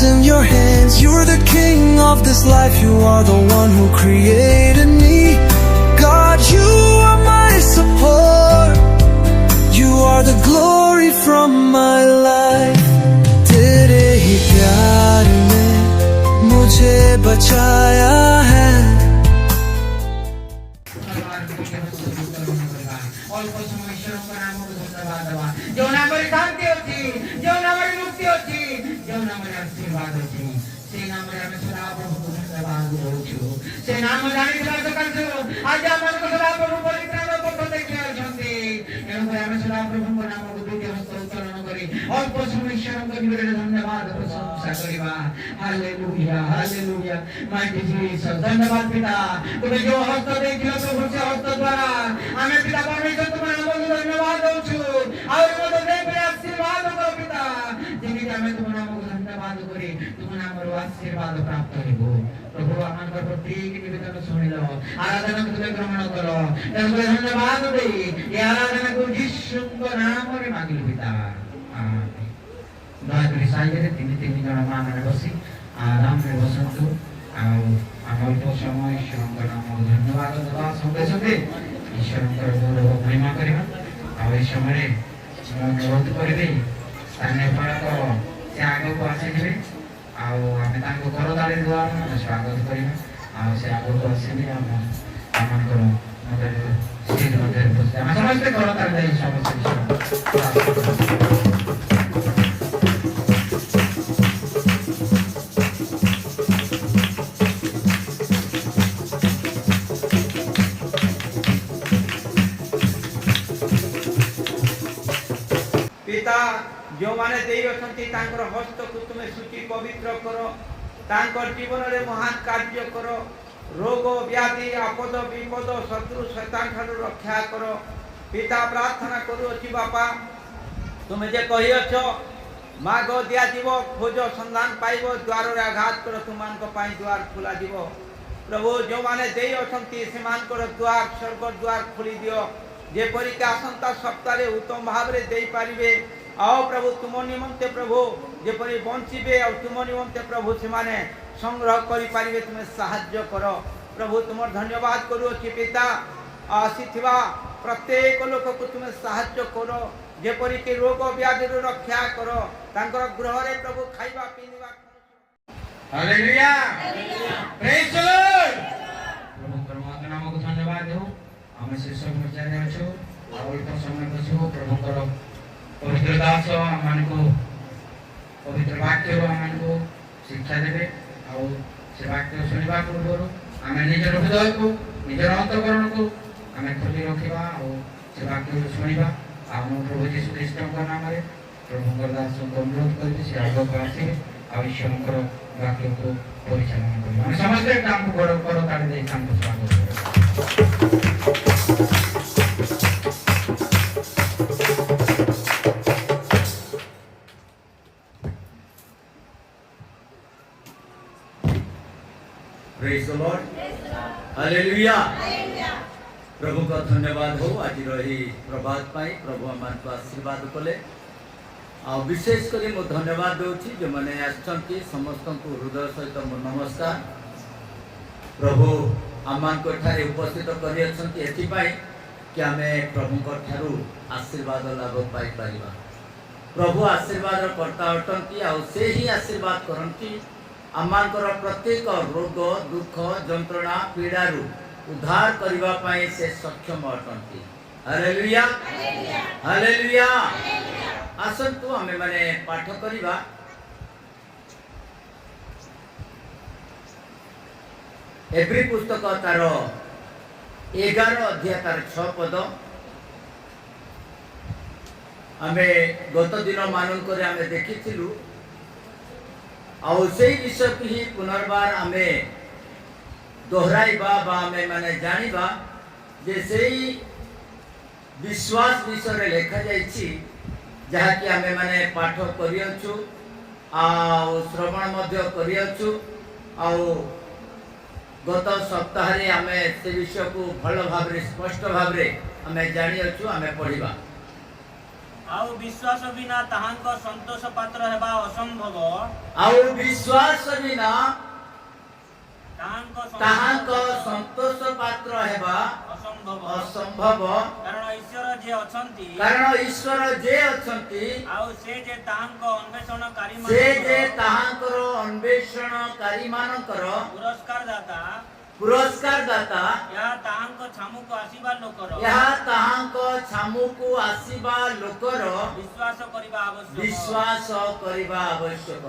in your hands. You're the king of this life. You are the one who created me. God, you are my support. You are the glory from my life. तेरे ही प्यार ने मुझे बचाया है। धन्यवाद पिता तुम्हें जो हस्त देखिलो प्रभु से हस्त द्वारा आमे पिता परमेश्वर तुम्हारे नाम को धन्यवाद दऊ छु और मत दे पे आशीर्वाद करो पिता जेकि आमे तुम्हारे नाम को धन्यवाद करी तुम्हारे नाम रो आशीर्वाद प्राप्त हेबो प्रभु आमान पर प्रत्येक निवेदन सुनिलो आराधना को तुम्हें ग्रहण करो तुम्हें धन्यवाद दे ये आराधना को यीशु के नाम रे मांगिलो पिता आमीन दयाकरी साइबरे तीन जन मां माने बसी आराम रे बसंतु आम समय ईश्वर नाम धन्यवाद दवा संगे संगे ईश्वर गौरव महिमा करवा आ समय अनुरोध करी स्थानीय पालक से आगे को आसवे आम करताली द्वारा स्वागत करवा से आगे को आसवे आम स्टेज मध्य समस्त करताली समस्त पिता जो माने देई अछंती तांकर हस्त को तुमे सुचि पवित्र करो तांकर जीवन रे महान कार्य करो रोग व्याधि आपद विपद शत्रु शैतान ठारू रक्षा करो पिता प्रार्थना करू अछि बापा तुमे जे कहि अछो माग दिया जीवो खोज संधान पाइबो द्वार रे आघात करो तुमान को पाई द्वार खुला जीवो प्रभु जो माने देई अछंती सेमान कर द्वार स्वर्ग द्वार खोली दियो जे परिका आसंता सप्ताह रे उत्तम भाव रे देई पारिबे आओ प्रभु तुम निमंते प्रभु जेपरी बंचिबे और तुम निमंते प्रभु से माने संग्रह करि पारिबे तुमे सहाय्य करो प्रभु तुम धन्यवाद करू कि पिता आसीथिबा प्रत्येक लोक को तुमे सहाय्य करो जेपरी के रोग व्याधि रो रक्षा करो तांकर गृह रे प्रभु खाइबा पीनिबा हालेलुया प्रेज द लॉर्ड प्रभु परमात्मा नाम को धन्यवाद देऊ हमें से सब जाने अछो और तो समय बचो प्रभु करो पवित्र दास आमान को पवित्र वाक्य आमान को शिक्षा देवे और से वाक्य सुनिबा पूर्व आमे निजर हृदय को निजर अंतःकरण को आमे खोली रखिबा और से वाक्य सुनिबा आम प्रभु यीशु ख्रीष्ट के नाम रे प्रभु दास को अनुरोध करबे से आगो को आसीबे और ईश्वर वाक्य को परिचालन करबे हम समस्त काम को बड़ करो ताले दे काम को स्वागत करो Praise the Lord. Hallelujah. प्रभु का धन्यवाद हो आज रही प्रभात पाई प्रभु आमान को आशीर्वाद कले आ विशेष करी मो धन्यवाद दोची जो माने आछंती समस्त को हृदय सहित मो नमस्कार प्रभु आमान को ठारे उपस्थित करी अछंती एथि पाई कि हमें प्रभु को ठारू आशीर्वाद लाभ पाई परिबा प्रभु आशीर्वाद कर्ता अटंती आ से ही आशीर्वाद करंती आमानकर प्रत्येक रोग दुख जंत्रणा पीड़ा रु उद्धार करबा पाए से सक्षम अटंती हालेलुया हालेलुया आसंतु हमें माने पाठ करिबा एब्री पुस्तक तार 11 अध्याय तार 6 पद हमें गत दिन मानन करे हमें देखिथिलु और से विषय को ही पुनर्बार आमे दोहराइबा बा आमे माने जानिबा जे सेही विश्वास विषय रे लेखा जाइछि जहा कि आमे माने पाठ करियछु आ श्रवण मध्य करियछु आ गत सप्ताह रे आमे से विषय को भल भाव रे स्पष्ट भाव रे आमे जानियछु आमे पढिबा आउ विश्वास बिना ताहांक संतोष पात्र हेबा असंभव आउ विश्वास बिना ताहांक ताहांक संतोष पात्र हेबा असंभव असंभव कारण ईश्वर जे अछंती कारण ईश्वर जे अछंती आउ से जे ताहांक अन्वेषणकारी से जे ताहांकर अन्वेषणकारी मानकर पुरस्कार दाता या ताहांक छामुको आसीबा लोकर यह ताहांक छामुको आसीबा लोकर विश्वास करिबा आवश्यक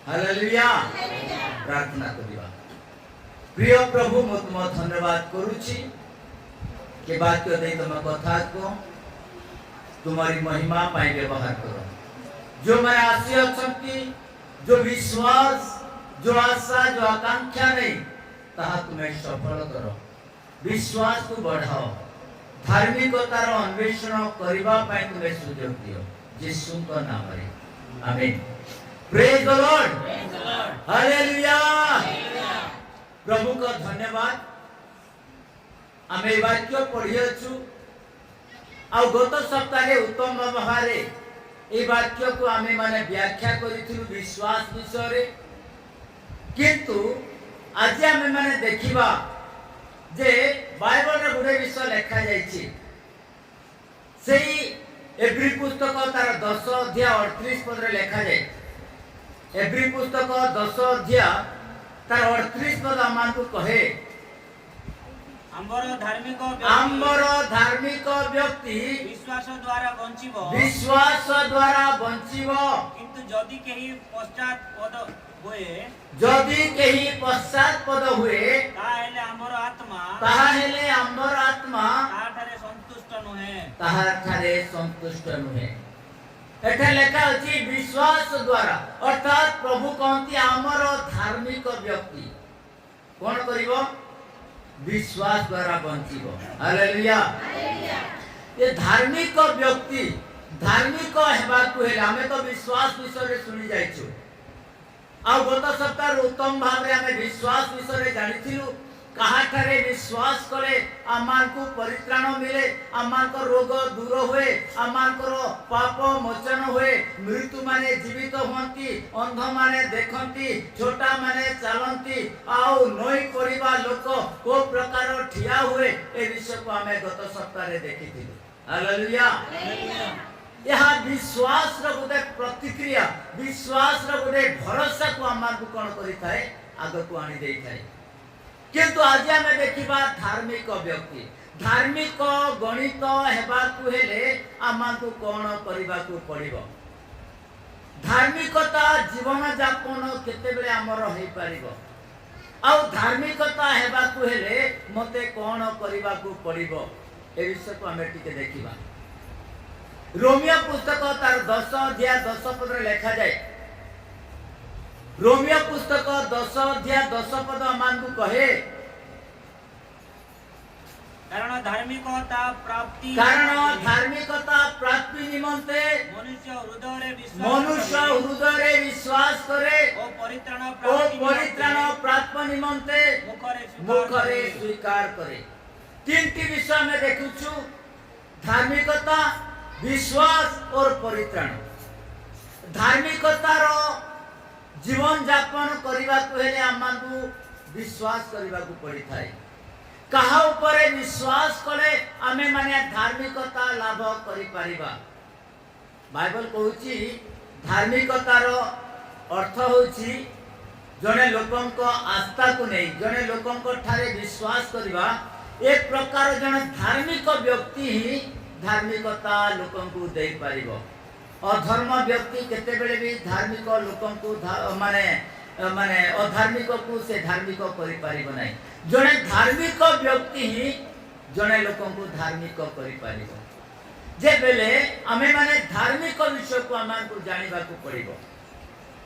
हालेलुया प्रार्थना करिबा प्रिय प्रभु मो तुम धन्यवाद करूची के वाक्य दे तुम कथा को तुम्हारी महिमा पाई व्यवहार करो जो मैं आशी अछंती जो विश्वास जो आशा जो आकांक्षा नहीं ताहा तुम्हें सफल करो विश्वास को बढ़ाओ धार्मिकतार अन्वेषण करबा पई तुम्हें सुयोग दियो यीशु का नाम रे आमीन प्रेज द लॉर्ड हालेलुया प्रभु का धन्यवाद आमे वाक्य पढ़ी अछु आ गत सप्ताह उत्तम व्यवहार ए वाक्य को आमे माने व्याख्या करिथिलु विश्वास विषय रे किंतु आज आमे माने देखिबा जे बाइबल रे गुडे विषय लिखा जायछि सेही एब्री पुस्तक तार 10 अध्याय 38 पद रे लिखा जाय एब्री पुस्तक 10 अध्याय तार 38 पद आमान को कहे आम्बर धार्मिक व्यक्ति विश्वास द्वारा बंचिबो किंतु जदि केही पश्चात पद हुए ताहेले आम्बर आत्मा ताहाठारे संतुष्ट नुहे एठे लेखा अछि विश्वास द्वारा अर्थात प्रभु कहंती आमर धार्मिक व्यक्ति कोन करिवो विश्वास द्वारा बंचिबो हालेलुया ये धार्मिक व्यक्ति धार्मिक हेबा को हेले हमें तो विश्वास विषय रे सुनि जाइछु आ गत सप्ताह उत्तम भाव रे हमें विश्वास विषय रे जानिथिलु काहाठारे विश्वास करे आमान को परित्राण मिले आमान को रोग दूर हुए आमान को पाप मोचन हुए मृत्यु माने जीवित होंती अंध माने देखंती छोटा माने चलंती आउ नई परिबा लोक को प्रकार ठिया हुए ए विषय को हमें गत सप्ताह रे देखिथिलु हालेलुया यह विश्वास रो गोटे प्रतिक्रिया विश्वास रो गोटे भरोसा को आमान को कोन करि थाए आगो को आनी देई थाए किंतु आज हमें देखिबा धार्मिक व्यक्ति धार्मिक गणित हेबा को हेले आमान को कोन करिबा को पड़िबो धार्मिकता जीवन यापन केते बेले हमर होई परिबो आ धार्मिकता हेबा को हेले मते कोन करिबा को पड़िबो ए विषय को हमें टिके देखिबा रोमियो पुस्तक तार 10 अध्याय 10 पद रे लिखा जाय रोमियो पुस्तक 10 अध्याय 10 पद मान को कहे कारण धार्मिकता प्राप्ति निमंते मनुष्य हृदय रे विश्वास करे ओ परित्राण प्राप्त निमंते मुखरे स्वीकार करे तीनटी विषय में देखुछु धार्मिकता विश्वास और परित्राण धार्मिकता रो जीवन यापन करबा को हेले आमान को विश्वास करबा को पड़ी थाए कहा ऊपर विश्वास करे आमे माने धार्मिकता लाभ करि परिबा बाइबल कहूची धार्मिकता रो अर्थ होची जने लोकन को आस्था को नहीं जने लोकन को ठारे विश्वास करबा एक प्रकार जने धार्मिक व्यक्ति ही धार्मिकता लोकन को दे परिबो अधर्म व्यक्ति केते बेले भी धार्मिक लोकन को माने माने अधार्मिक को से धार्मिक करि परिबो नै जने धार्मिक व्यक्ति ही जने लोकन को धार्मिक करि परिबो जे बेले आमे माने धार्मिक विषय को आमान को जानिबा को पड़िबो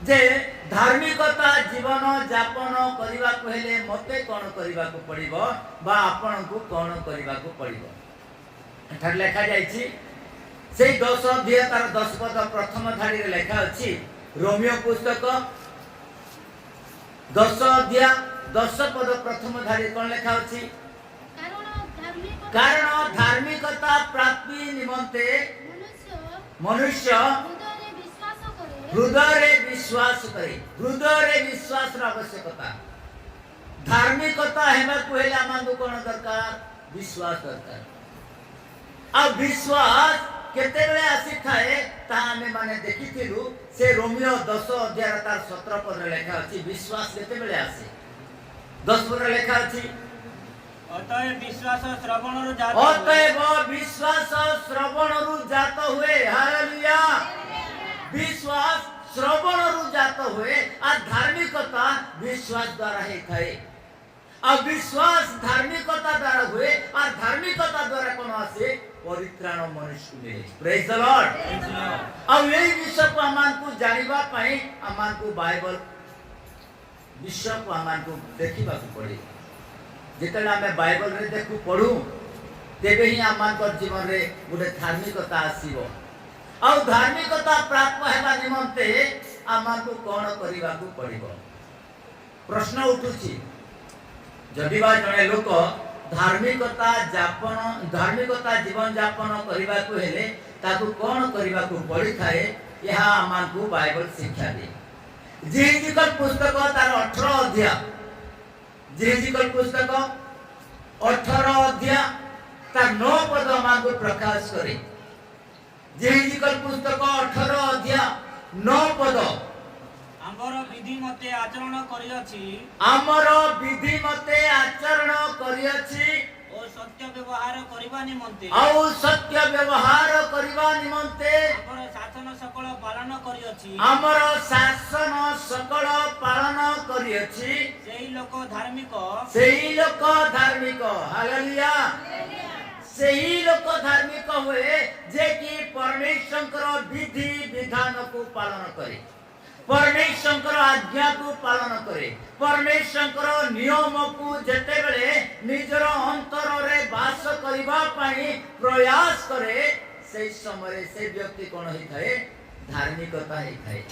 जे धार्मिकता जीवन यापन करबा को हेले मते कोन करबा को पड़िबो बा आपन को कोन करबा को पड़िबो एठार लिखा जायछि से 10 अध्याय तार 10 पद प्रथम धाड़ी रे लिखा अछि रोमियो पुस्तक 10 अध्याय 10 पद प्रथम धाड़ी कोन लिखा अछि कारण धार्मिकता प्राप्ति निमंते मनुष्य ହୃଦୟରେ ବିଶ୍ୱାସ କରେ हृदय विश्वास करे हृदय विश्वास आवश्यकता धार्मिकता हेबाकु हेले आमांकु कोन दरकार विश्वास दरकार आ विश्वास केते बेले आसी थाए ता हमें माने देखिथिलु से रोमियो 10 अध्याय तार 17 पद रे लेखा अछि विश्वास केते बेले आसे 10 पद रे लेखा अछि अतएव विश्वास श्रवणरु जात अतएव विश्वास श्रवणरु जात हुए हालेलुया विश्वास श्रवणरु जात हुए आ धार्मिकता विश्वास द्वारा हे थाए आ विश्वास धार्मिकता द्वारा हुए आ धार्मिकता द्वारा कोन आसे परित्राण मनुष्य को मिले प्रेज द लॉर्ड आ यही विषय को आमान को जानिबा पई आमान को बाइबल विषय को आमान को देखिबा को पड़े जेतला हमें बाइबल रे देखु पढू तेबे ही आमान को जीवन रे गुटे धार्मिकता आसीबो आ धार्मिकता प्राप्त हेबा निमंते आमान को कोन करिबा को पड़िबो प्रश्न उठुची जदि बा जने लोक धार्मिकता जीवन यापन करबा को हेले ताकू कोन करबा को पड़ी थाए यह आमान को बाइबल शिक्षा दे जेहिजिकल पुस्तक तार 18 अध्याय जेहिजिकल पुस्तक 18 अध्याय तार 9 पद आमान को प्रकाश करे जेहिजिकल पुस्तक 18 अध्याय 9 पद आमर विधि मते आचरण करियछि आमर विधि मते आचरण करियछि ओ सत्य व्यवहार करिबा निमंते आउ सत्य व्यवहार करिबा निमंते आमर शासन सकल पालन करियछि आमर शासन सकल पालन करियछि सेही लोक धार्मिक हालेलुया सेही लोक धार्मिक हुए जे कि परमेश्वर विधि विधान को पालन करे परमेश्वर आज्ञा को पालन करे परमेश्वर नियम को जेते बेले निजर अंतर रे वास करिबा पई प्रयास करे से समय से व्यक्ति कोन होई थाए धार्मिकता होई थाए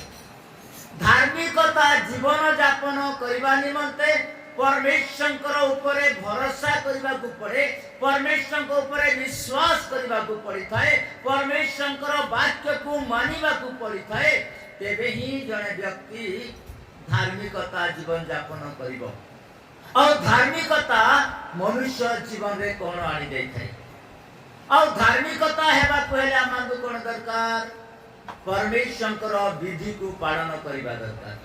धार्मिकता जीवन यापन करिबा निमंते परमेश्वर ऊपर भरोसा करबा को पड़े परमेश्वर को ऊपर विश्वास करबा को पड़ी थाए परमेश्वर वाक्य को मानिबा को पड़ी थाए तेबे ही जने व्यक्ति धार्मिकता जीवन यापन करिबो और धार्मिकता मनुष्य जीवन रे कोन आनी दे थाए और धार्मिकता हेबा पहले आमान को कोन दरकार परमेश्वर विधि को पालन करिबा दरकार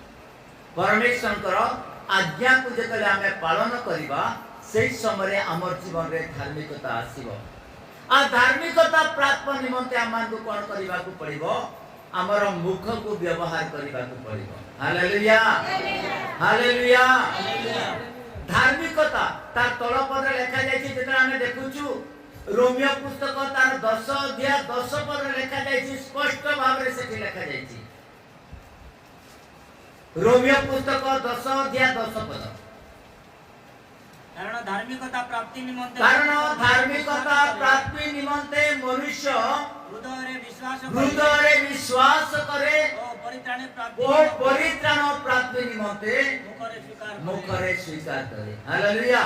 परमेश्वर आज्ञा को जेतले हमें पालन करिबा से समय हमर जीवन रे धार्मिकता आसीबो आ धार्मिकता प्राप्त निमंते आमान को कोन करिबा को पड़िबो हमर मुख को व्यवहार करिबा को पड़िबो हालेलुया हालेलुया धार्मिकता तार तळ पद रे लेखा जायछि जेतले हमें देखुछु रोमियो पुस्तक तार 10 अध्याय 10 पद रे लेखा जायछि स्पष्ट भाव रे सेठी लेखा जायछि रोमियो पुस्तक 10 अध्याय 10 पद कारण धार्मिकता प्राप्ति निमंते मनुष्य हृदय विश्वास करे ओ परित्राण प्राप्ति निमंते मुखरे स्वीकार करे हालेलुया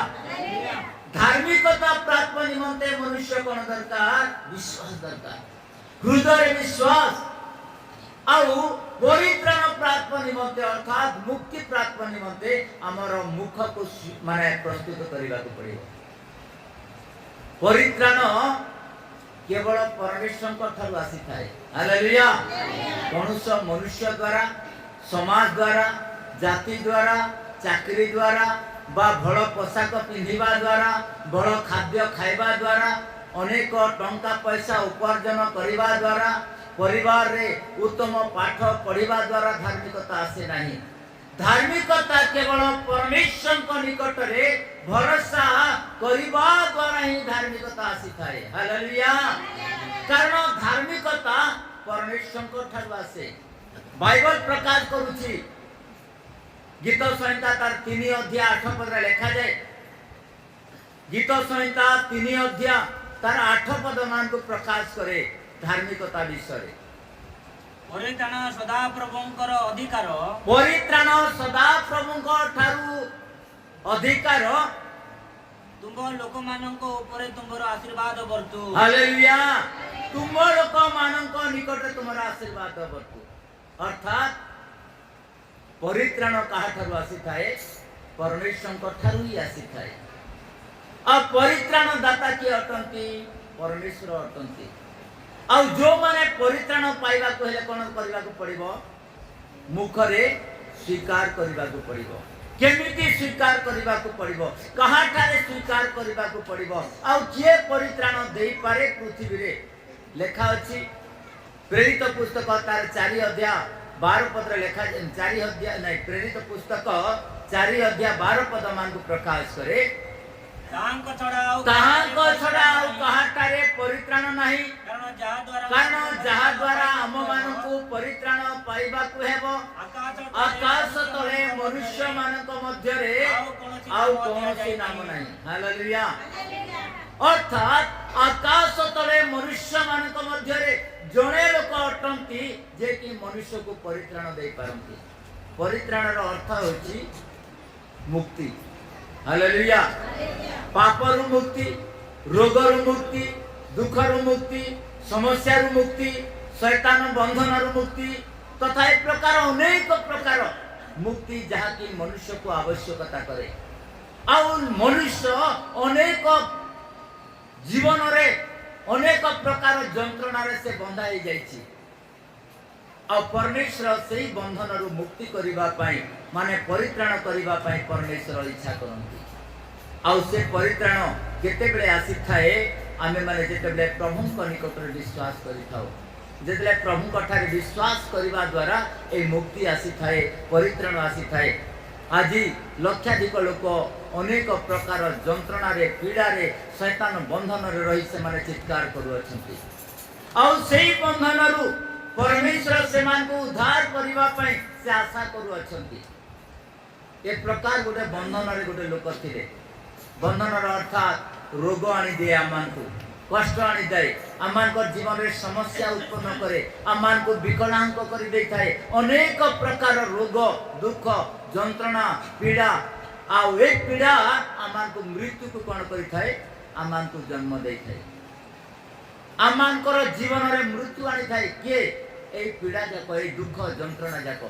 धार्मिकता प्राप्त निमंते मनुष्य कोन दरकार विश्वास दरकार हृदय विश्वास आउ परित्राण प्राप्त निमंते अर्थात मुक्ति प्राप्त निमंते हमर मुख को माने प्रस्तुत करबा को पड़िबो परित्राण केवल परमेश्वर ठारू आसी थाए हालेलुया मनुष्य द्वारा समाज द्वारा जाति द्वारा चाकरी द्वारा बा भल पोशाक पिंधिबा द्वारा भल खाद्य खाइबा द्वारा अनेक टंका पैसा उपार्जन करिबा द्वारा परिवार रे उत्तम पाठ पढ़िबा द्वारा धार्मिकता आसे नहीं धार्मिकता केवल परमेश्वर को निकट रे भरोसा करिबा द्वारा ही धार्मिकता आसी थाए हालेलुया कारण धार्मिकता परमेश्वर को ठारू आसे बाइबल प्रकाश करूची गीत संहिता तार 3 अध्याय 8 पद रे लेखा जाए गीत संहिता 3 अध्याय तार 8 पद मान को प्रकाश करे धार्मिकता विषय परित्राण सदा प्रभुंकर अधिकार परित्राण सदा प्रभुंकर ठारू अधिकार तुम लोक मानक ऊपर तुमर आशीर्वाद वर्तु हालेलुया तुम लोक मान निकट तुमर आशीर्वाद भरपूर अर्थात परित्राण काहाठारु आसी थाए परमेश्वर ठारु ही आसी थाए आ परित्राण दाता किए अटंती परमेश्वर अटंती आ जो माने परित्राण पाइबा को हेले कोन करबा को पड़िबो मुखरे स्वीकार करबा को पड़िबो केमिति स्वीकार करबा को पड़िबो काहाठारे स्वीकार करबा को पड़िबो आ किए परित्राण देई पारे पृथ्वी रे लेखा अछि प्रेरित पुस्तक तार 4 अध्याय 12 पद लेखा 4 अध्याय नहीं प्रेरित पुस्तक 4 अध्याय 12 पद मान को प्रकाश करे ताहांको छड़ा काहाटारे परित्राण नाही कारण जहा द्वारा आम मानकु परित्राण पाइबा को हेबो आकाश तले मनुष्य मानक मध्य रे आउ कोनोसी नाम नाही हालेलुया अर्थात आकाश तले मनुष्य मानक मध्य रे जणे लोक अटंती जे कि मनुष्य को परित्राण दे पारंती परित्राण रो अर्थ होची मुक्ति हालेलुया पापरु मुक्ति रोगरु मुक्ति दुखरु मुक्ति समस्यारु मुक्ति शैतान बंधनरु मुक्ति तथा एक प्रकार अनेक प्रकार मुक्ति जहा कि मनुष्य को आवश्यकता करे आ मनुष्य अनेक जीवन रे अनेक प्रकार जंत्रणा रे से बंधा ही जाइछि आ परमेश्वर सेही बंधनरु मुक्ति करिबा पई माने परित्राण करिबा पई परमेश्वर इच्छा करंती आ से परित्राण केते बेले आसी थाए आमे माने जेते बेले प्रभु को निकट रे विश्वास करि थाओ जेते प्रभु कठारे विश्वास करिबा द्वारा ए मुक्ति आसी थाए परित्राण आसी थाए आजि लक्षाधिक लोक अनेक प्रकार जंत्रणा रे पीड़ा रे शैतान बंधन रे रही से माने चित्कार करू अछंती आ सेही बंधनरु परमेश्वर से मान को उद्धार करिबा पई से आशा करू अछंती एक प्रकार गोटे बंधन रे गोटे लोक थिले बंधन रो अर्थात रोग आनी दे आमान को कष्ट आनी दे आमान को जीवन रे समस्या उत्पन्न करे आमान को विकलांग करि दे थाए अनेक प्रकार रोग दुख जंत्रणा पीड़ा आ एक पीड़ा आमान को मृत्यु को कोन करि थाए आमान को जन्म दे थाए आमान को जीवन रे मृत्यु आनी थाए के ए पीड़ा जाक ए दुख जंत्रणा जाक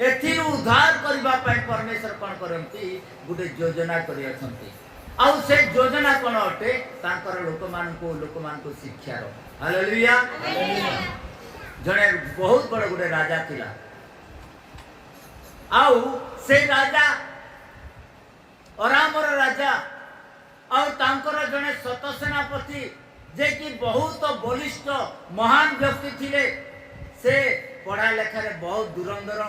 एथि उद्धार करबा पय परमेश्वर कोन करंती गुटे योजना करि अछंती आ से योजना कोन अटे तांकर लोक मान को शिक्षा रो हालेलुया जने बहुत बड़ गुटे राजा थिला आउ से राजा अरामर राजा आ तांकर जने सत सेनापति जे कि बहुत बलिष्ठ महान व्यक्ति थिले से पढ़ा लेखा रे बहुत दुरंदर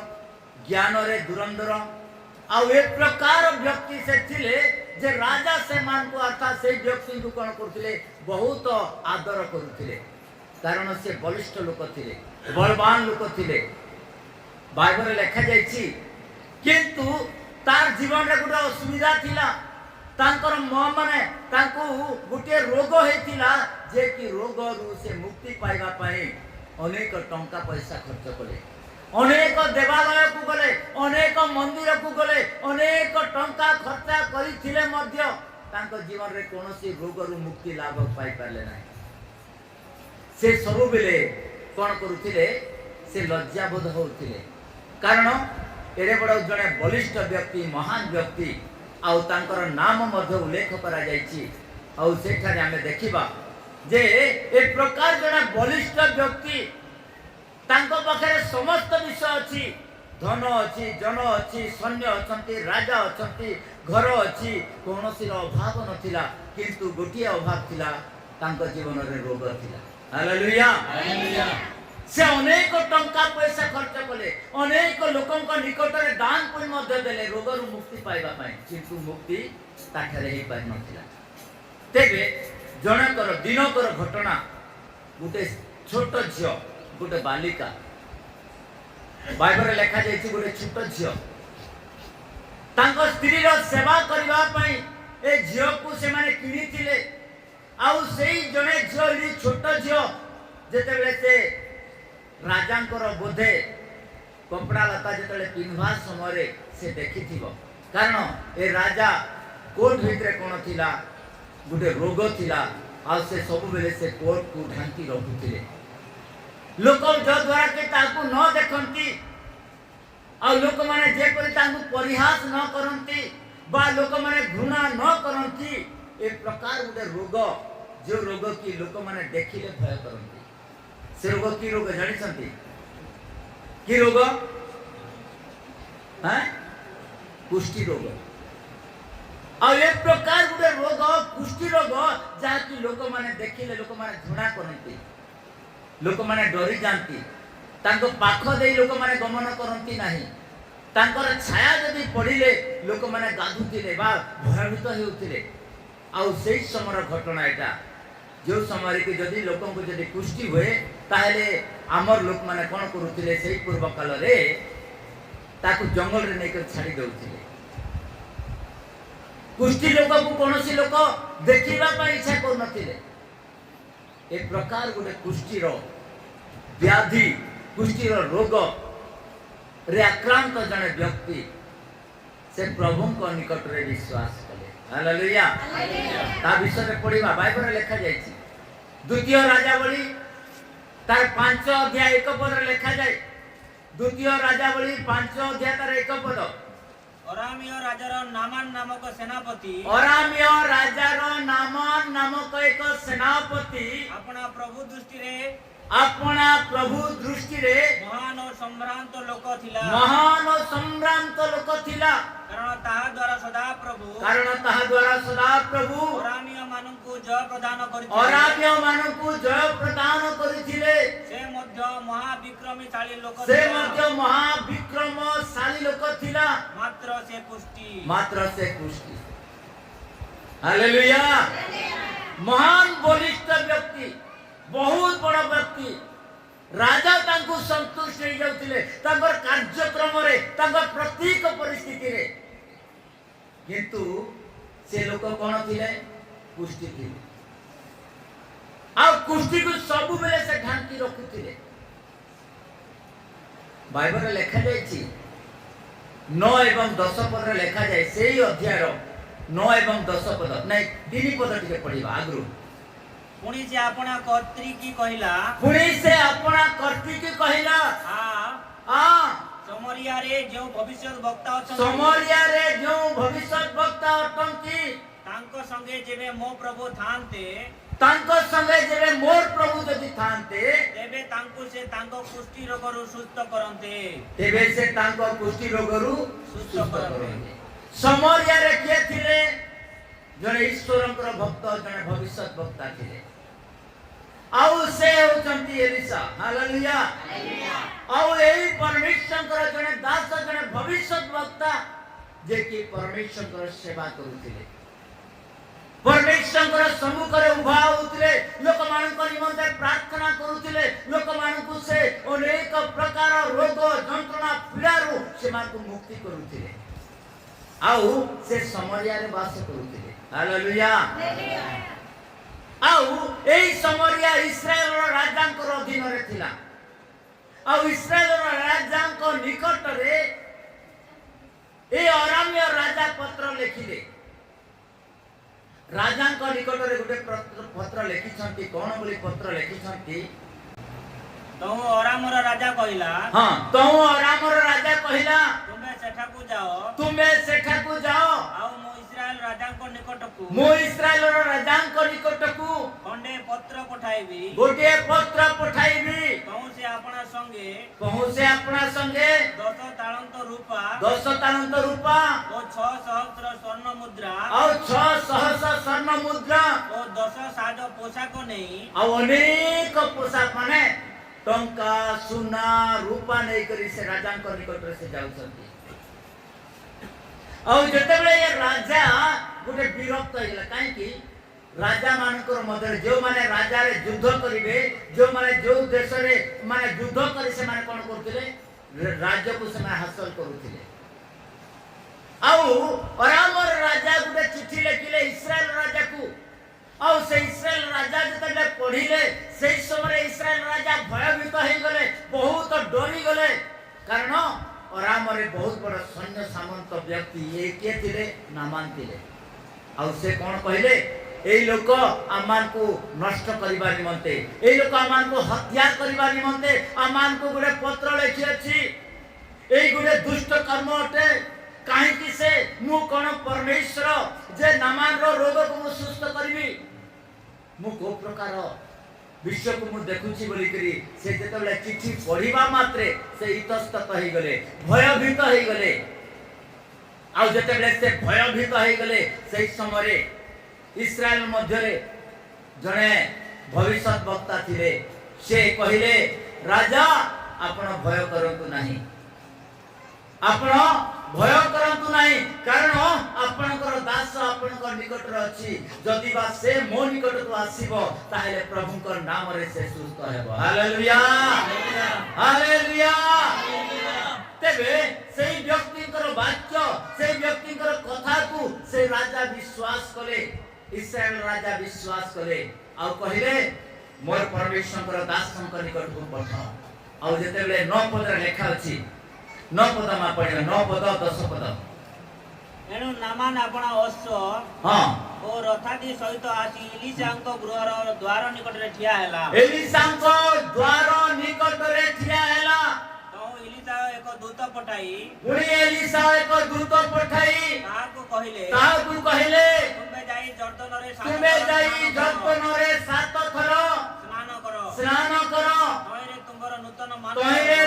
ज्ञान रे दुरंदर आ एक प्रकार व्यक्ति से थिले जे राजा से मान को अर्थात से व्यक्ति को कोन करथिले बहुत आदर करुथिले कारण से बलिष्ठ लोक थिले बलवान लोक थिले बाइबल रे लिखा जायछि किंतु तार जीवन रे गुटा असुविधा थिला तांकर माने तांको गुटे रोग हेतिला जे कि रोग रु से मुक्ति पाइबा पई अनेक टंका पैसा खर्च कले अनेक देवालय को गले अनेक मंदिर को गले अनेक टंका खर्च करिथिले मध्य तांको जीवन रे कोनोसी रोग रु मुक्ति लाभ पाई परले नाही से सब बेले कोन करूथिले से लज्जा बोध होउथिले कारण एरे बड़ जने बलिष्ठ व्यक्ति महान व्यक्ति आउ तांकर नाम मध्य उल्लेख करा जायछि आउ सेठारे हमें देखिबा जे एक प्रकार जने बलिष्ठ व्यक्ति तांको पाखरे समस्त विषय अछि धन अछि जन अछि सैन्य अछंती राजा अछंती घर अछि कोनोसी अभाव नथिला किंतु गोटिए अभाव थिला तांको जीवन रे रोग थिला हालेलुया हालेलुया से अनेक टंका पैसा खर्च कले अनेक लोकंक निकट रे दान पुण्य मध्य देले रोग रु मुक्ति पाइबा पई किंतु मुक्ति ताठरे ही पाइ नथिला तेबे जनकर दिनकर घटना गुटे छोट झियो गुटे बालिका बाइबल रे लिखा जायछि गुटे छोट झियो तांको स्त्री रो सेवा करबा पई ए झियो को से माने किनी थिले आउ सेही जने झियो इ छोट झियो जेते बेले से राजांकर बोधे कपड़ा लता जेते पिन्हवा समय से देखिथिबो कारण ए राजा कोट भितरे कोन थिला गुटे रोग थिला आ से सब बेले से कोट को ढांकी रखुथिले लोक जो द्वारा के ताकू न देखंती आ लोक माने जे परि ताकू परिहास न करंती बा लोक माने घृणा न करंती ए प्रकार गोटे रोग जो रोग की लोक माने देखिले भय करंती से रोग की रोग जानि छंती की रोग हैं कुष्ठी रोग आ एक प्रकार गोटे रोग कुष्ठी रोग जहा कि लोक माने देखिले लोक माने घृणा करंती लोक माने डरी जानती तांको पाख देई लोक माने गमन करंती नाही तांकर छाया जदि पड़िले लोक माने गाधुतिले बा भयभीत हेउतिले आ सेई समर घटना एटा जो समय के जदि लोकन को जदि कुष्ठी हुए ताहले आमर लोक माने कोन करूतिले सेई पूर्व काल रे ताकू जंगल रे नेकर छाड़ी देउतिले कुष्ठी लोक को कोनोसी लोक देखिबा पई इच्छा कर नथिले एक प्रकार गोटे कुष्ठीर व्याधि कुष्ठीर रोग रे आक्रांत जने व्यक्ति से प्रभु को निकट रे विश्वास कले हालेलुया ता विषय रे पढिबा बाइबल रे लिखा जायछि द्वितीय राजावली तार 5 अध्याय 1 पद रे लिखा जाय द्वितीय राजावली 5 अध्याय तार 1 पद अरामीय राजार नामान नामक सेनापति अरामीय राजार नामान नामक एक सेनापति अपना प्रभु दृष्टि रे अपना प्रभु दृष्टि रे महान और सम्भ्रांत लोक थिला महान और सम्भ्रांत लोक थिला कारण ताहा द्वारा सदा प्रभु अरामीय माननकु जय प्रदान करिथिले अरामीय माननकु जय प्रदान करिथिले से मध्य महाविक्रमशाली लोक से मध्य महाविक्रमशाली लोक थिला मात्र से कुष्ठी हालेलुया महान बलिष्ठ व्यक्ति बहुत बड़ा व्यक्ति राजा तांको संतुष्ट हो जाउतिले तांकर कार्यक्रम रे तांकर प्रत्येक परिस्थिति रे किंतु से लोक कोन थिले कुष्ठी थिले आ कुष्ठी को सब बेले से ढांकी रखुथिले बाइबल रे लिखा जायछि 9 एवं 10 पद रे लिखा जाय सेही अध्याय 9 एवं 10 पद नै 3 पद टिके पढिबा आगरु पुणी से अपना कर्त्री की कहिला आ समरिया रे जो भविष्यद्वक्ता अटंती तांको संगे जेबे मोर प्रभु जदि थांते तेबे तांको से तांको कुष्ठी रोगरु सुस्थ करंते समरिया रे के थिले जने ईश्वरंकर भक्त जने भविष्यद्वक्ता थिले आउ से होचंती एलिसा हालेलुया आउ एई परमेश्वरंकर जने दास जने भविष्यद्वक्ता जे कि परमेश्वरंकर सेवा करूथिले परमेश्वरंकर सम्मुख रे उभा होउथिले लोक मानक निमंते प्रार्थना करूथिले लोक मानकु से अनेक प्रकार रोग जंत्रणा पीड़ारु से मानकु मुक्ति करूथिले आउ से समरिया रे वास करूथिले हालेलुया आउ एई समरिया इस्राएल राजांकर अधीन रे थिला आउ इस्राएल राजांक निकट रे ए अरामीय राजा पत्र लिखिले राजांक निकट रे गुटे पत्र लिखिछंती कोन बोली पत्र लिखिछंती तो अरामर राजा कहिला हां तो अरामर राजा कहिला तुमे सेठाकू जाओ आउ मो इस्राएल राजांक निकटकू खंडे पत्र पठाइबी गोटे पत्र पठाइबी कहूँ से अपना संगे 10 तालंत रूपा और 6 सहस्र स्वर्ण मुद्रा और 6 सहस्र स्वर्ण मुद्रा और 10 साज पोशाक नहीं और अनेक पोशाक माने टंका सुना रूपा नहीं करी से राजांक निकट से जाउछंती और जतेबेले ये राजा गोटे विरक्त होइला काहे कि राजा मानकर मध्य जो माने राजा रे युद्ध करिवे जो माने जो देश रे माने युद्ध करी से माने कोन करथिले राज्य को से हासिल करूथिले आउ अरामर राजा गोटे चिट्ठी लिखिले इस्राएल राजा को और से इस्राएल राजा जतेबेले पढिले सेही समय इस्राएल राजा भयभीत हो गले बहुत डरी गले कारण अरामरे बहुत बड़ा सैन्य सामंत व्यक्ति ये के थिले नामान थिले और से कोन कहले এই লোক আমানকু নষ্ট করিবা নিমন্তে এই লোক আমানকু হত্যা করিবা নিমন্তে আমানকু গুড়ে পত্র লেখি আছে এই গুড়ে দুষ্ট কর্ম অটে কাহিকি সে মু কোন পরমেশ্বর যে নামানর রোগକୁ ମୁଁ ସୁସ୍ଥ କରିବି ମୁଁ କୋ ପ୍ରକାର ବିଶ୍ୱକୁ ମୁଁ ଦେଖୁଛି ବୋଲିକରି ସେ ଯେତେବେଳେ ଚିଠି ପଢିବା ମାତ୍ରେ ସେ ଇତସ୍ତତ ହେଇଗଲେ ଭୟଭୀତ ହେଇଗଲେ ଆଉ ଯେତେବେଳେ ସେ ଭୟଭୀତ ହେଇଗଲେ ସେହି ସମୟରେ ଇସ୍ରାଏଲ ମଧ୍ୟରେ ଜଣେ ଭବିଷ୍ୟତ ବକ୍ତା ଥିଲେ ସେ କହିଲେ ରାଜା ଆପଣ ଭୟ କରନ୍ତୁ ନାହିଁ ଆପଣ ଭୟ କରନ୍ତୁ ନାହିଁ କାରଣ ଆପଣଙ୍କର ଦାସ ଆପଣଙ୍କ ନିକଟରେ ଅଛି ଯଦି ବା ସେ ମୋ ନିକଟକୁ ଆସିବ ତାହେଲେ ପ୍ରଭୁଙ୍କ ନାମରେ ସେ ସୁସ୍ଥ ହେବ ହାଲେଲୁୟା ହାଲେଲୁୟା ତେବେ ସେହି ବ୍ୟକ୍ତିଙ୍କର ବାକ୍ୟ ସେହି ବ୍ୟକ୍ତିଙ୍କର କଥାକୁ ସେ ରାଜା ବିଶ୍ୱାସ କଲେ ଇସ୍ରାଏଲ ରାଜା ବିଶ୍ୱାସ କଲେ ଆଉ କହିଲେ ମୋର ପରମେଶ୍ୱରଙ୍କର ଦାସଙ୍କ ନିକଟକୁ ପଠାଅ ଆଉ ଯେତେବେଳେ 9 ପଦରେ ଲେଖା ଅଛି 9 ପଦ ମା ପଢିବା 9 ପଦ 10 ପଦ ଏଣୁ ନାମାନ ଆପଣ ଅଶ୍ଵ ଓ ରଥାଦି ସହିତ ଆସି ଏଲିଶାଙ୍କ ଗୃହର ଦ୍ୱାର ନିକଟରେ ଠିଆ ହେଲା ଏଲିଶାଙ୍କ ଦ୍ୱାର ନିକଟରେ ଠିଆ ହେଲା ଏଲିଶା ଏକ ଦୂତ ପଠାଇ ପୁଣି ଏଲିଶା ଏକ ଦୂତ ପଠାଇ ତାହାକୁ କହିଲେ ତୁମେ ଯାଇ ଜର୍ଦ୍ଦନରେ 7 ଥର ସ୍ନାନ କର ତହିଁରେ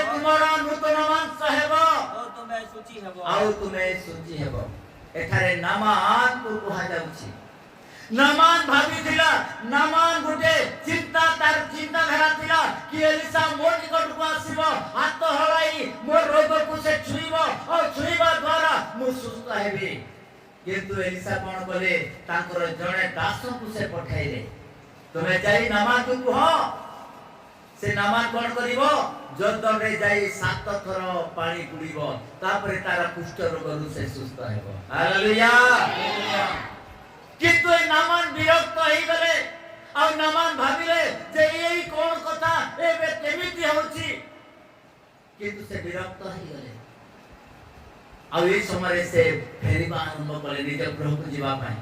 ତୁମର ନୂତନ ମାଂସ ହେବ ଓ ତୁମେ ଶୁଚି ହେବ ଏଠାରେ ନାମାନ କୁହାଯାଉଛି ନାମାନ ଭାବିଥିଲା ନାମାନ ଗୋଟେ ଚିନ୍ତାଧାରା ଥିଲା କି ଏଲିଶା ମୋ ନିକଟକୁ ଆସିବ ହାତ ହଳାଇ ମୋ ରୋଗକୁ ସେ ଛୁଇଁବ ଆଉ ଛୁଇଁବା ଦ୍ୱାରା ମୁଁ ସୁସ୍ଥ ହେବି କିନ୍ତୁ ଏଲିଶା କଣ କଲେ ତାଙ୍କର ଜଣେ ଦାସଙ୍କୁ ସେ ପଠାଇଲେ ତୁମେ ଯାଇ ନାମାନକୁ କୁହ ସେ ନାମାନ କଣ କରିବ ଜର୍ଦ୍ଦନରେ ଯାଇ 7 ଥର ପାଣି ବୁଡ଼ିବ ତାପରେ ତାର କୁଷ୍ଠ ରୋଗରୁ ସେ ସୁସ୍ଥ ହେବ ହାଲେଲୁୟା କିନ୍ତୁ ଏ ନାମାନ ବିରକ୍ତ ହେଇଗଲେ ଆଉ ନାମାନ ଭାବିଲେ ଯେ ଏଇ କଣ କଥା ଏବେ କେମିତି ହେଉଛି କିନ୍ତୁ ସେ ବିରକ୍ତ ହେଇଗଲେ ଆଉ এই ସମୟରେ ସେ ଫେରିବା ଆରମ୍ଭ କଲେ ନିଜ ଗୃହକୁ ଯିବା ପାଇଁ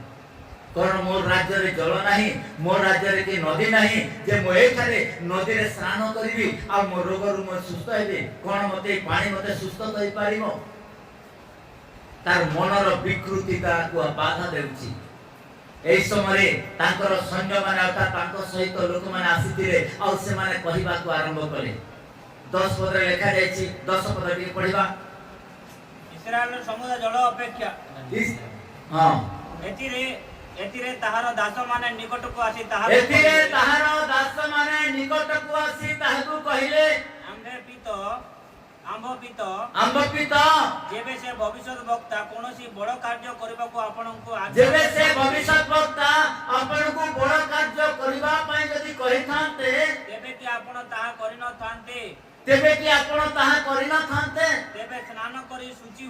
କାରଣ ମୋ ରାଜ୍ୟରେ ଜଳ ନାହିଁ ମୋ ରାଜ୍ୟରେ କି ନଦୀ ନାହିଁ ଯେ ମୁଁ ଏଠାରେ ନଦୀରେ ସ୍ନାନ କରିବି ଆଉ ମୋ ରୋଗରୁ ମୁଁ ସୁସ୍ଥ ହେବି କଣ ମତେ ପାଣି ମତେ ସୁସ୍ଥ କରିପାରିବ ତାର ମନର ବିକୃତି ତାକୁ ବାଧା ଦେଉଛି এই সময়ে তাଙ୍କର ସୈନ୍ୟମାନେ ଅର୍ଥାৎ ତାଙ୍କ ସହିତ ଲୋକମାନେ ଆସିଥିଲେ ଆଉ ସେମାନେ କହିବାକୁ ଆରମ୍ଭ କଲେ 10 ପଦରେ ଲେଖା ଯାଇଛି 10 ପଦ ଟିକେ ପଢିବା ଇସ୍ରାଏଲର ସମୁଦାୟ ଜଳ ଅପେକ୍ଷା ଏଥିରେ ତାହାର ଦାସମାନେ ନିକଟକୁ ଆସି ତାହାକୁ କହିଲେ ଆମ୍ଭ ପିତ ଯେବେ ସେ ଭବିଷ୍ୟତ ବକ୍ତା କୌଣସି ବଡ଼ କାର୍ଯ୍ୟ କରିବାକୁ ଆପଣଙ୍କୁ ବଡ଼ କାର୍ଯ୍ୟ କରିବା ପାଇଁ ଯଦି କହିଥାନ୍ତେ ତେବେ କି ଆପଣ ତାହା କରିନଥାନ୍ତେ ତେବେ ସ୍ନାନ କରି ଶୁଚି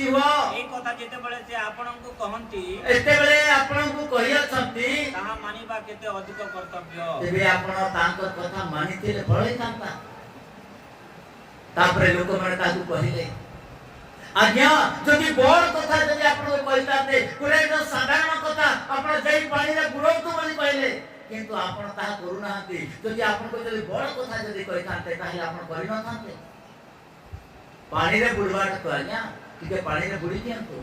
ହୁଅ ଏହି କଥା ଯେତେବେଳେ ସେ ଆପଣଙ୍କୁ କହନ୍ତି ତାହା ମାନିବା କେତେ ଅଧିକ କର୍ତ୍ତବ୍ୟ ତେବେ ଆପଣ ତାଙ୍କ କଥା ମାନିଥିଲେ ଭଲ ହେଇଥାନ୍ତା ତାପରେ ଲୋକମାନେ ତାକୁ କହିଲେ ଆଜ୍ଞା ଯଦି ବଡ଼ କଥା ଯଦି ଆପଣ କହିଥାନ୍ତେ ଗୋଟେ ସାଧାରଣ କଥା ଆପଣ ଯାଇ ପାଣିରେ ବୁଡ଼ନ୍ତୁ ବୋଲି କହିଲେ କିନ୍ତୁ ଆପଣ ତାହା କରୁନାହାନ୍ତି ଯଦି ଆପଣଙ୍କୁ ଯଦି ବଡ଼ କଥା ଯଦି କହିଥାନ୍ତେ ତାହେଲେ ଆପଣ କରିନଥାନ୍ତେ ପାଣିରେ ବୁଡ଼ିବାଟା ତ ଆଜ୍ଞା ଟିକେ ପାଣିରେ ବୁଡ଼ି ଦିଅନ୍ତୁ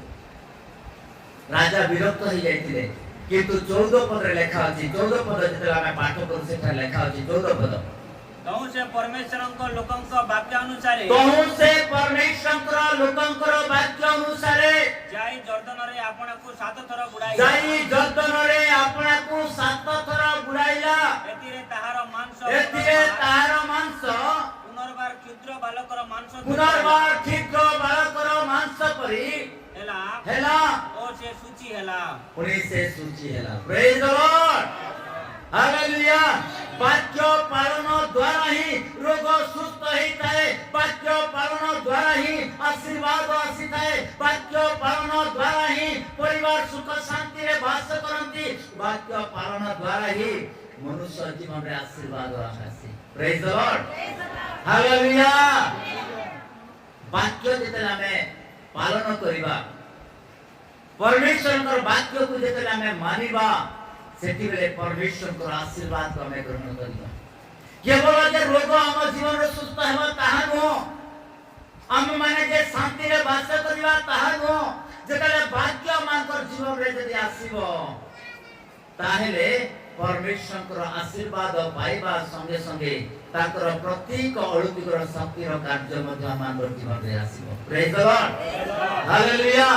ରାଜା ବିରକ୍ତ ହେଇଯାଇଥିଲେ କିନ୍ତୁ 14 ପଦରେ ଲେଖା ଅଛି 14 ପଦ ଯେତେବେଳେ ଆମେ ପାଠ କରୁ ସେଠାରେ ଲେଖା ଅଛି 14 ପଦ ତହୁଁ ସେ ପରମେଶ୍ୱରଙ୍କ ଲୋକଙ୍କ ବାକ୍ୟ ଅନୁସାରେ ଯାଇ ଜର୍ଦ୍ଦନରେ ଆପଣଙ୍କୁ 7 ଥର ବୁଡ଼ାଇଲା ଏଥିରେ ତାହାର ମାଂସ ପୁନର୍ବାର କ୍ଷୁଦ୍ର ବାଲକର ମାଂସ ପରି ହେଲା ଓ ସେ ଶୁଚି ହେଲା ପ୍ରେଜ୍ ଦ ଲର୍ଡ ହାଲେଲୁୟା ବାକ୍ୟ ପାଳନ ଦ୍ୱାରା ହିଁ ରୋଗ ସୁସ୍ଥ ହେଇଥାଏ ବାକ୍ୟ ପାଳନ ଦ୍ୱାରା ହିଁ ଆଶୀର୍ବାଦ ଆସିଥାଏ ବାକ୍ୟ ପାଳନ ଦ୍ୱାରା ହିଁ ପରିବାର ସୁଖ ଶାନ୍ତିରେ ବାସ କରନ୍ତି ବାକ୍ୟ ପାଳନ ଦ୍ୱାରା ହିଁ ମନୁଷ୍ୟ ଜୀବନରେ ଆଶୀର୍ବାଦ ଆସେ ପ୍ରେଜ୍ ଦ ଲର୍ଡ ହାଲେଲୁୟା ବାକ୍ୟ ଯେତେବେଳେ ଆମେ ପାଳନ କରିବା परमेश्वर वाक्य को जेते हमें मानिबा सेति बेले परमेश्वर आशीर्वाद को हमें ग्रहण करिबा। केवल जे रोग हम जीवन रे सुस्थ हेबा ताहा नो, हम माने जे शांति रे वास करिबा ताहा नो। जेते वाक्य मानकर जीवन रे जदि आसीबो ताहेले परमेश्वर आशीर्वाद पाइबा संगे संगे ताकर प्रत्येक अलौकिक शक्तिर कार्य मध्य आमार जीवन रे आसीबो। Praise the Lord, hallelujah.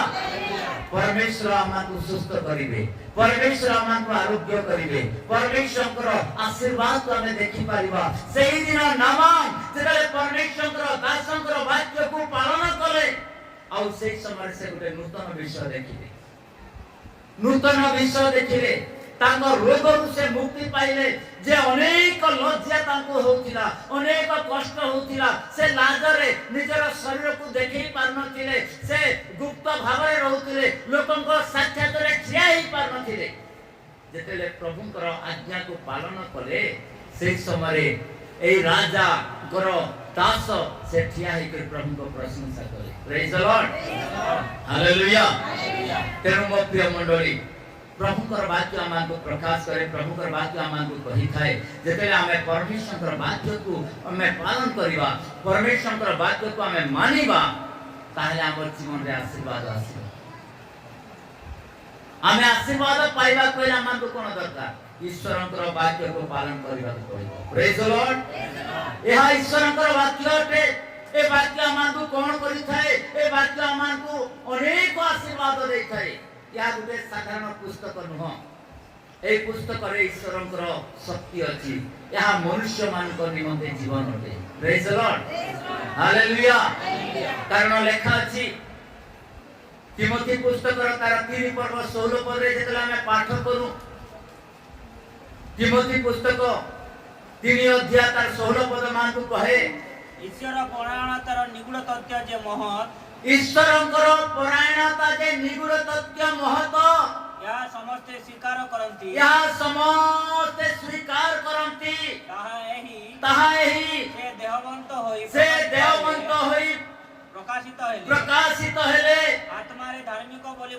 परमेश्वर आमाको सुस्थ करिवे, परमेश्वर आमाको आरोग्य करिवे, परमेश्वर आशीर्वाद को हमें देखि पारिबा। सेही दिन नामान जेतले परमेश्वर दासंकर वाक्य को पालन कले आउ सेही समय से गोटे नूतन विषय देखिले, नूतन विषय देखिले। तांको रोगरु से मुक्ति पाइले। जे अनेक लज्जा तांको होतिला, अनेक कष्ट होतिला, से लाजरे निजर शरीर को देखि पार नथिले, से गुप्त भावरे रहउतिले, लोकंको साक्षात रे ठिया ही पार नथिले। जेतेले प्रभुंकर आज्ञा को पालन कले से समय ए राजा गरो दास से ठिया ही कर प्रभु को प्रशंसा करे। Praise the Lord, hallelujah. तेरो मो प्रिय मंडली, प्रभुकर वाक्य आमान को प्रकाश करे, प्रभुकर वाक्य आमान को कहि थाए। जेते हमें परमेश्वर वाक्य को हमें पालन करिबा, परमेश्वर वाक्य को हमें मानिबा, ताहले हमर जीवन रे आशीर्वाद आसीबो। हमें आशीर्वाद पाइबा कोइ आमान को कोन दरकार? ईश्वरंकर वाक्य को पालन करिबा पड़िबो। Praise the Lord. एहा ईश्वरंकर वाक्य अटे। ए वाक्य आमान को कोन करि थाए? ए वाक्य आमान को अनेक आशीर्वाद देइ थाए। या गुटे साधारण पुस्तक नुह, ए पुस्तक रे ईश्वरंकर शक्ति अछि। या मनुष्य मान को निमंते जीवन अटे। Praise the Lord, hallelujah. कारण लेखा अछि तिमोथी पुस्तक रो तार 3 पर्व 16 पद रे जेतला हमें पाठ करू, तिमोथी पुस्तक 3 अध्याय तार 16 पद मान को कहे, ईश्वर परायणतार निगूढ़ तथ्य जे महत्, ईश्वरंकर परायणता जे निगूढ़ तथ्य महत्, या समस्ते स्वीकार करंती, या समस्ते स्वीकार करंती। ताहा एही से देहवंत होई प्रकाशित हेले, आत्मारे धार्मिक बोली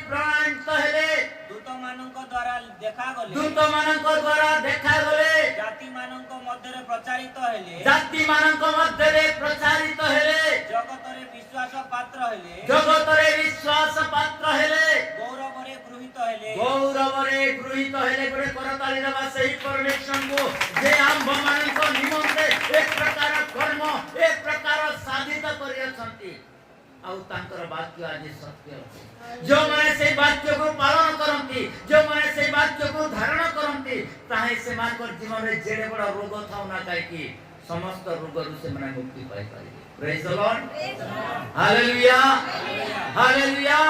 प्रमाणित हेले, दूत मानक द्वारा देखा गले, जाति मानक मध्यरे प्रचारित हेले, जगतरे विश्वास पात्र हेले, गौरवरे गृहीत हेले। गोटे करताली दबा सही परमेश्वर को जे आम्भ मानक निमंते एक प्रकार कर्म, एक प्रकार साधित करियछंती। आउ तांकर वाक्य आज सत्य अछि। जो माने से वाक्य को पालन करंती, जो माने से वाक्य को धारण करंती, ताहे से मानकर जीवन रे जेडे बड़ रोग थाउ ना काई कि समस्त रोग रु से माने मुक्ति पाई पारिबे। Praise the Lord, hallelujah, hallelujah.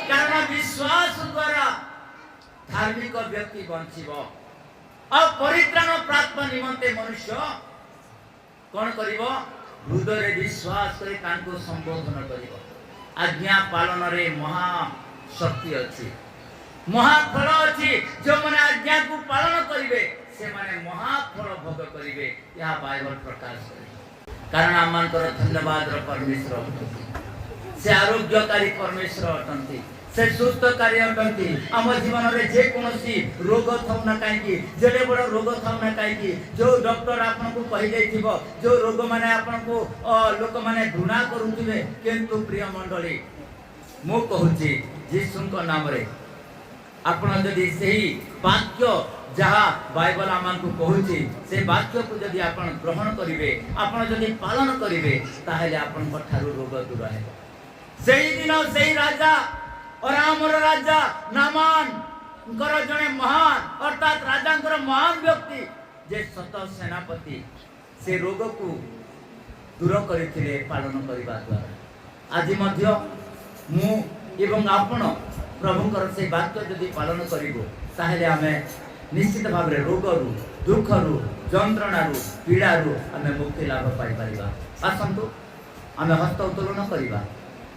कारण विश्वास द्वारा धार्मिक व्यक्ति बंचिबो। और परित्राण प्राप्त निमंते मनुष्य कोन करिवो? हृदय रे विश्वास करे तांको संबोधन करिवो। आज्ञा पालन रे महा शक्ति अछि, महाफल अछि। जो माने आज्ञा को पालन करिवे से माने महाफल भोग करिवे। या बाइबल प्रकाश करे। कारण आमानकर धन्यवाद रो परमेश्वर अटंती, से आरोग्यकारी परमेश्वर अटंती, से सुस्थकारी अटंती। आम जीवन रे जे कोनोसी रोग थाउ ना काई कि, जेडे बड़ रोग थाउ ना काई कि, जो डॉक्टर आपन को कहि दैथिबो, जो रोग माने आपन को लोक माने घृणा करूथिबे, किंतु प्रिय मंडली मो कहूची यीशुଙ୍କ नाम रे आपण जदि सही वाक्य जहा बाइबल आमान को कहूची से वाक्य को जदि आपण ग्रहण करिवे, आपण जदि पालन करिवे, ताहेले आपण पठारु रोग दूर हेबो। सेही दिन सेही राजा और आमर राजा नामान कर जने महान अर्थात राजांकर महान व्यक्ति जे सत सेनापति से रोग को दूर करथिले पालन करिबा द्वारा। आज मध्य मु एवं आपण प्रभुंकर से वाक्य जदि पालन करिबो, ताहेले हमें निश्चित भाव रे रोग रु, दुख रु, जंत्रणा रु, पीड़ा रु हमें मुक्ति लाभ पाई परिबा। आसंतु हमें हस्त उत्तोलन करिबा,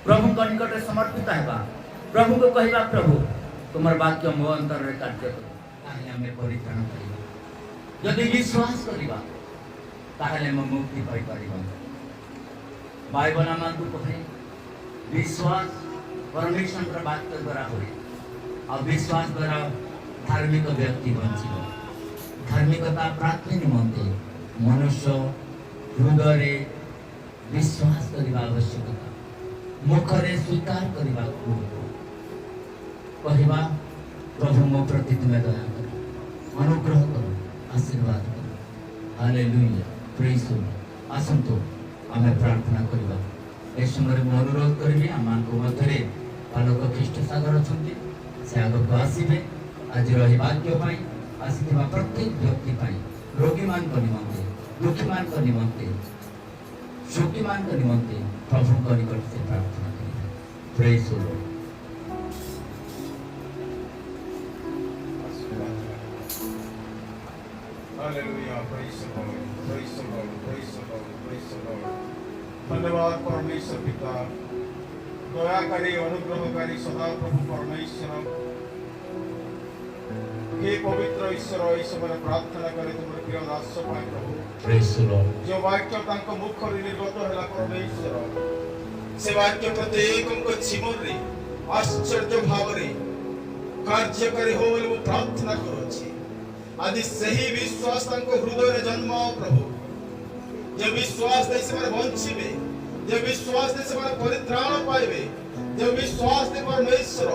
प्रभु निकट समर्पित हेबा, प्रभु को कहिबा, प्रभु तुमर वाक्य मो अंतर रे कार्य करो, ताहे हमें परित्राण करिबा। यदि विश्वास करिबा ताहे मुक्ति पाई परिबा। बाइबल आमान को कहे विश्वास परमेश्वर वाक्य द्वारा हुए और विश्वास द्वारा धार्मिक व्यक्ति बंचिब। धार्मिकता प्राप्ति निमंते मनुष्य हृदय विश्वास करने आवश्यकता, मुखरे स्वीकार करने कहवा प्रभु मो प्रति तुम्हें दया कर अनुग्रह करो आशीर्वाद करो। Hallelujah praise the Lord. आसंतु आमे प्रार्थना करबा। ए समय मु अनुरोध करबी आमानको मध्यरे बालक ख्रीष्ट सागर अछंती से आगको आसीबे। आज रही वाक्य पाई आसीथिबा प्रत्येक व्यक्ति पाई रोगी मान को निमंते दुखी मान को निमंते सुखी मान को निमंते प्रभु को निकट से प्रार्थना करिबा। Praise the Lord. Hallelujah, praise the Lord, praise the Lord, praise the Lord, praise the Lord. धन्यवाद परमेश्वर पिता, दयाकारी अनुग्रहकारी सदा प्रभु परमेश्वर, हे पवित्र ईश्वर इस समय प्रार्थना करे तुम्हारे प्रिय दास पाए प्रभु। Praise the Lord. जो वाक्य तांको मुख रे निर्गत होला परमेश्वर, से वाक्य प्रत्येकको जीवन रे आश्चर्य भाव रे कार्यकारी हो बोली मु प्रार्थना करूछि। आदि सही विश्वास तांको हृदय रे जन्माओ प्रभु। जे विश्वास दे से माने बंचिबे, जे विश्वास दे से माने परित्राण पाइबे, जे विश्वास दे परमेश्वर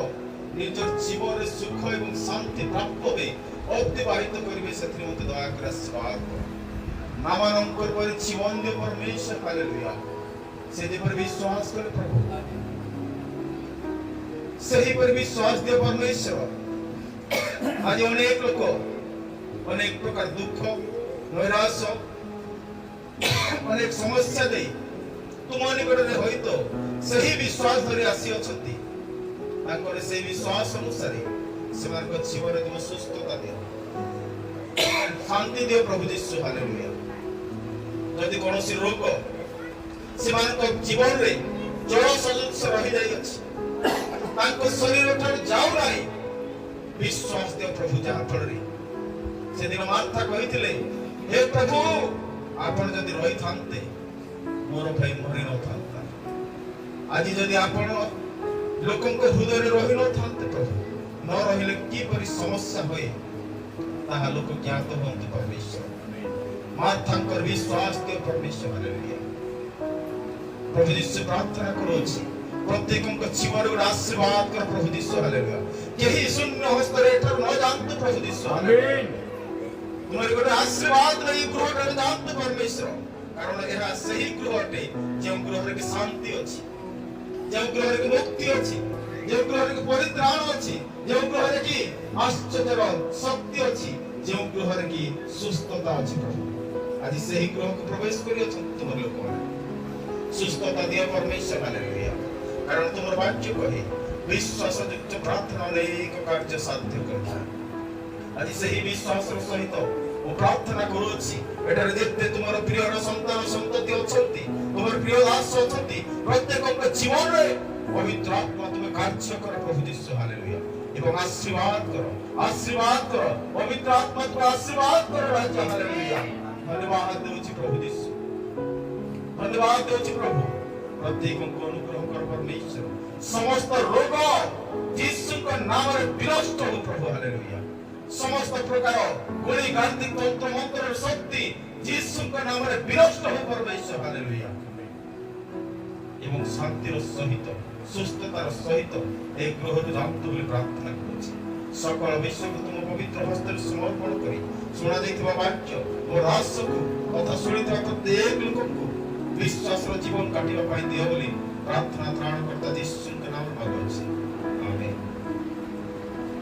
निज जीवन रे सुख एवं शांति प्राप्त होबे अतिबाहित करिवे सेथि मते दया कर आशीर्वाद करो। नामानंकर पर जीवन दे परमेश्वर। हालेलुया। से जे पर विश्वास करे प्रभु, सही पर विश्वास दे परमेश्वर। आज अनेक लोग अनेक प्रकार दुख नैराश्य अनेक समस्या दे तुम निकट में होइतो सही विश्वास धरि आसी अछंती। ताकर से विश्वास अनुसार सेमानक जीवन तुम सुस्थता दियो, शांति दियो प्रभु यीशु। हालेलुया। यदि कोनोसी रोग सेमानक जीवन रे जड़ सदृश रहि जाई अछि, ताको शरीर ठार जाउ नाही, विश्वास दियो प्रभु। जा फलरे से दिन मार्था कहिथिले, हे प्रभु आपण जदि रहि थांते मोर भाई मरि न थांता। आज जदि आपण लोकंको हृदय रे रहि न थांते प्रभु, न रहिले की परि समस्या होए ताहा लोक ज्ञात होंते परमेश्वर। मार्थांकर विश्वास के परमेश्वर। हालेलुया। प्रभु यीशु प्रार्थना करूछि प्रत्येकंको जीवन रे आशीर्वाद कर प्रभु यीशु। हालेलुया। केही शून्य हस्त रे ठर न जानते प्रभु यीशु। आमीन। तुम्हारे गोटे आशीर्वाद रही गृह रे जानते परमेश्वर, कारण यह सही गृह अटे जे गृह रे शांति अछि, जे गृह रे मुक्ति अछि, जे गृह रे परित्राण अछि, जे गृह रे की आश्चर्य शक्ति अछि, जे गृह रे की सुस्थता अछि प्रभु। आज सही गृह को प्रवेश करियो तुम लोक माने सुस्थता दियो परमेश्वर। हालेलुया। कारण तुमर वाक्य कहे विश्वास युक्त प्रार्थना अनेक कार्य साध्य करता। आज सही विश्वास सहित वो प्रार्थना करूछि एटारे जेते तुमर प्रिय संतान संतति अछंती, तुमर प्रिय दास अछंती, प्रत्येकक जीवन रे पवित्र आत्मा तुमे कार्य कर प्रभु यीशु। हालेलुया। एवं आशीर्वाद करो पवित्र आत्मा तुम आशीर्वाद करो राजा। हालेलुया। धन्यवाद देउछि प्रभु यीशु, धन्यवाद देउछि प्रभु। प्रत्येकक अनुग्रह कर परमेश्वर। समस्त रोग यीशु के नाम रे विनष्ट हो प्रभु। हालेलुया। समस्त प्रकार गोली गांधी तंत्र मंत्र शक्ति यीशु के नाम रे विनष्ट हो परमेश्वर। हालेलुया। एवं शांतिर सहित सुस्थतार सहित एक गृह रे जानतो बोली प्रार्थना करूछि। सकल विश्व को तुम पवित्र हस्त रे समर्पण करी सुना जाइथिबा वाक्य और दास को कथा सुनिथिबा प्रत्येक लोक को विश्वास रो जीवन काटिबा पई दियो बोली प्रार्थना त्राणकर्ता यीशु के नाम रे मांगुछि। आमीन।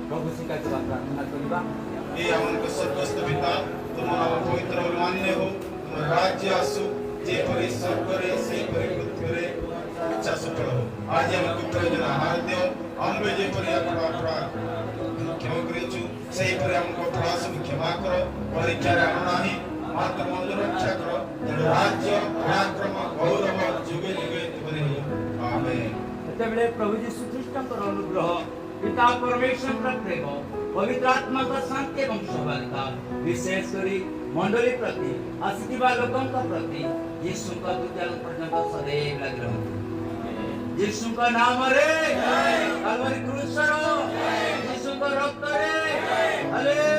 प्रभु सिका प्रार्थना करबा। हे हमर स्वर्गस्थ पिता, तुम नाम पवित्र और मान्य हो, तुम राज्य आसु जे परि स्वर्ग रे से परि पृथ्वी रे इच्छा सफल हो। आज हमको प्रयोजन आहार दियो, हम जे परि अपराध क्षमा करिछु सेही परि हमको अपराध सब क्षमा करो, परीक्षा रे आना नाही मात्र मन रक्षा करो। तेरे राज्य पराक्रम गौरव जुगे जुगे तुमरे हो। आमीन। तेबेले प्रभु यीशु ख्रीष्टଙ୍କର ଅନୁଗ୍ରହ, पिता परमेश्वर का प्रेम, पवित्र आत्मा का शांति एवं सहभागिता विशेष करी मंडली प्रति आसिथिबा लोकंक प्रति यीशु का दुर्जन पर्यंत सदैव लगी रहतु। यीशु का नाम रे कलवरी क्रूस रो यीशु का रक्त रे हालेलुया